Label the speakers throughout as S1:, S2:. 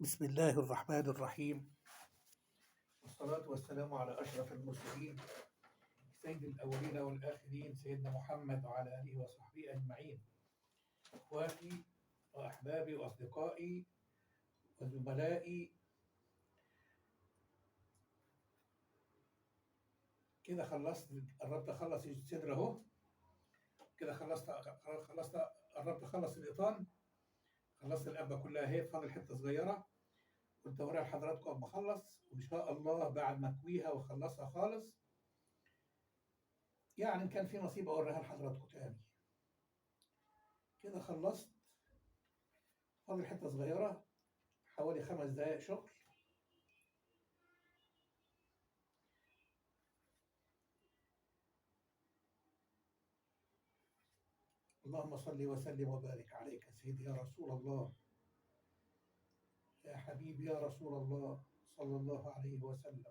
S1: بسم الله الرحمن الرحيم، والصلاة والسلام على أشرف المرسلين سيد الأولين والآخرين سيدنا محمد وعلى آله وصحبه أجمعين. إخواتي وأحبابي وأصدقائي وزملائي، كده خلصت، قربت أخلص الصدر أهو. كده خلصت قربت أخلص الإيطان، خلصت القبة كلها اهي، فاضل حتة صغيرة كنت أوريها لحضراتكم أما أخلص، وإن شاء الله بعد ما أكويها وأخلصها خالص يعني إن كان في نصيب أوريها لحضراتكم تاني. كده خلصت، فاضل حتة صغيرة حوالي 5 دقايق شغل. اللهم صل وسلم وبارك عليك سيدي يا رسول الله، يا حبيبي يا رسول الله صلى الله عليه وسلم.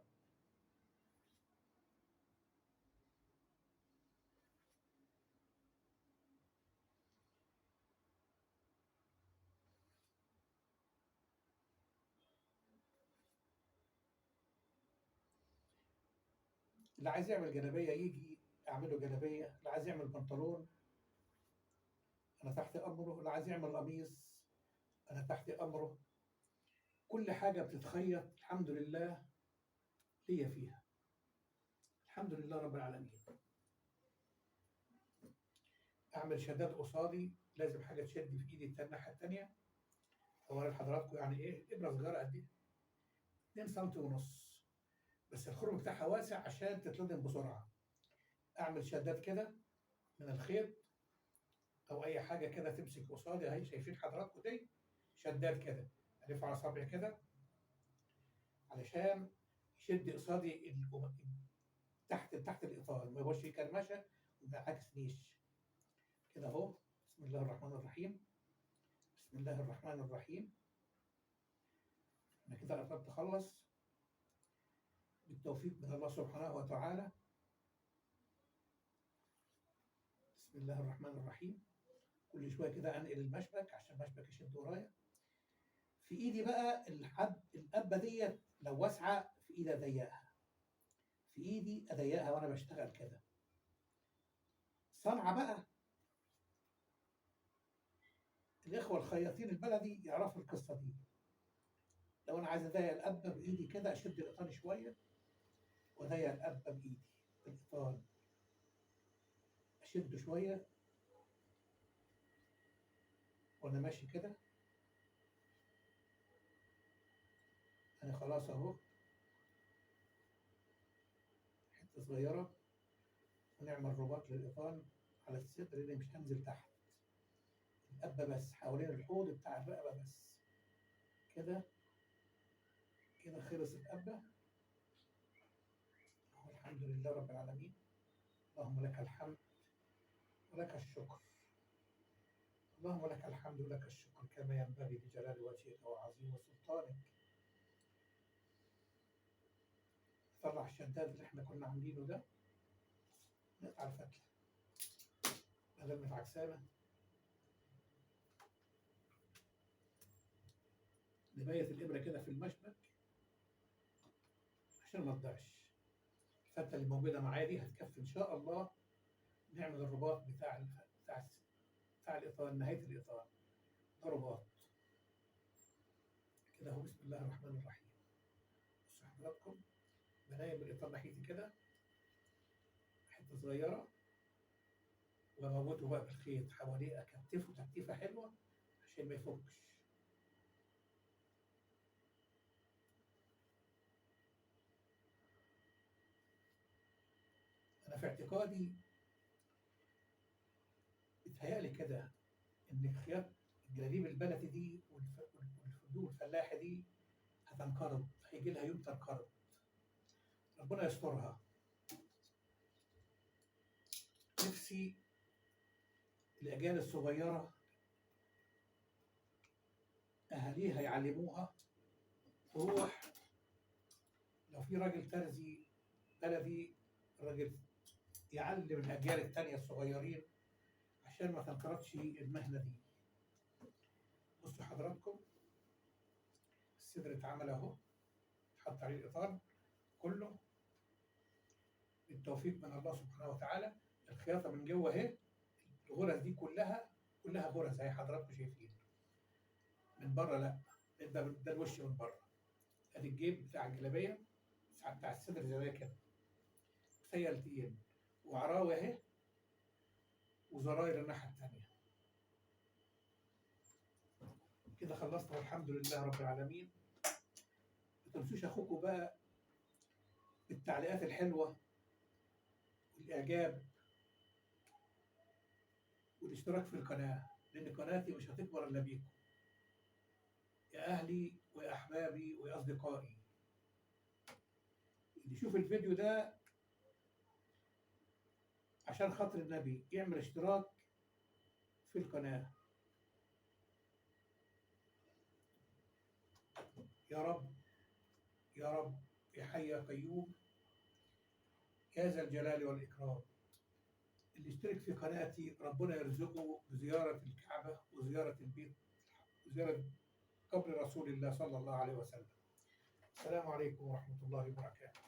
S1: اللي عايز يعمل جلابية يجي أعمل له جلابية، اللي عايز يعمل بنطلون أنا تحت أمره، اللي عايز يعمل قميص أنا تحت أمره. كل حاجة بتتخيط الحمد لله ليا فيها، الحمد لله رب العالمين. أعمل شداد قصادي لازم حاجة تشد في إيدي الناحية التانية. أوري لحضراتكم يعني إيه إبرة صغيرة قد إيه، 2 سم ونص، بس الخرم بتاعها واسع عشان تتلضم بسرعة. أعمل شداد كده من الخيط او اي حاجه كده تمسك قصادي اهي، شايفين حضراتكم دي شداد كده، الف على صابعي كده علشان يشد قصادي تحت الاطار، ما يبقاش فيه كرمشه وما يعكسنيش كده اهو. بسم الله الرحمن الرحيم، بسم الله الرحمن الرحيم. انا كده قربت اخلص بالتوفيق من الله سبحانه وتعالى. بسم الله الرحمن الرحيم. كل شويه كده انقل المشبك عشان المشبك يشد ورايا. في ايدي بقى القبه ديت لو واسعه في ايدي اضيقها، في ايدي اضيقها وانا بشتغل كده. صنعه بقى الاخوه الخياطين البلدي يعرفوا القصه دي. لو انا عايز اضيق القبه بايدي كده اشد الايطان شويه واضيق القبه بايدي بالايطان، اشده شويه وانا ماشي كده. انا خلاص اهو حته صغيره، ونعمل رباط للايطان على الصدر اللي مش هنزل تحت القبه بس، حوالين الحوض بتاع الرقبه بس كده. كده خلص القبه. الحمد لله رب العالمين، اللهم لك الحمد ولك الشكر، اللهم لك الحمد ولك الشكر كما ينبغي لجلال وجهك وعظيم سلطانك. طلع الشداد اللي احنا كنا عاملينه ده، نقطع الفتله بدل متعكسانه، نبيت الابره كده في المشبك عشان ما تضيعش. الفتله اللي موجوده معايا دي هتكفي ان شاء الله نعمل الرباط بتاع الايطان، نهايه الايطان ده رباط كده اهو. بسم الله الرحمن الرحيم. بصوا حضراتكم، بنايم الايطان ناحيتي كده حته صغيره، واموته بقى بالخيط حواليه، اكتفه تكتيفه حلوه عشان ما يفكش. انا في اعتقادي بيتهيألي كده ان خياط الجلاليب البلدي دي والفدوم الفلاحي دي هتنقرض، هيجي لها يوم تنقرض، ربنا يسترها. نفسي الاجيال الصغيره اهاليها يعلموها تروح، لو في راجل ترزي بلدي راجل يعلم الاجيال التانيه الصغيرين عشان ما تنقرضش المهنه دي. بصوا حضراتكم، الصدر اتعمل اهو، اتحط عليه الاطار كله بالتوفيق من الله سبحانه وتعالى. الخياطه من جوه اهي، الغرز دي كلها غرز زي حضراتكم شايفين. من بره لا، ده الوش من بره. ادي الجيب بتاع الجلابيه بتاع الصدر زي كده، سيلتين وعراوي اهي، وزراير الناحيه الثانيه. كده خلصنا والحمد لله رب العالمين. ما تنسوش اخوكم بقى بالتعليقات الحلوه والاعجاب والاشتراك في القناه، لان قناتي مش هتكبر الا بيكم يا اهلي ويا احبابي ويا اصدقائي. اللي يشوف الفيديو ده عشان خاطر النبي يعمل اشتراك في القناه. يا رب يا رب، يا حي يا قيوم، يا ذا الجلال والإكرام. اللي يشترك في قناتي ربنا يرزقه بزيارة الكعبة وزيارة البيت وزيارة قبر رسول الله صلى الله عليه وسلم. السلام عليكم ورحمة الله وبركاته.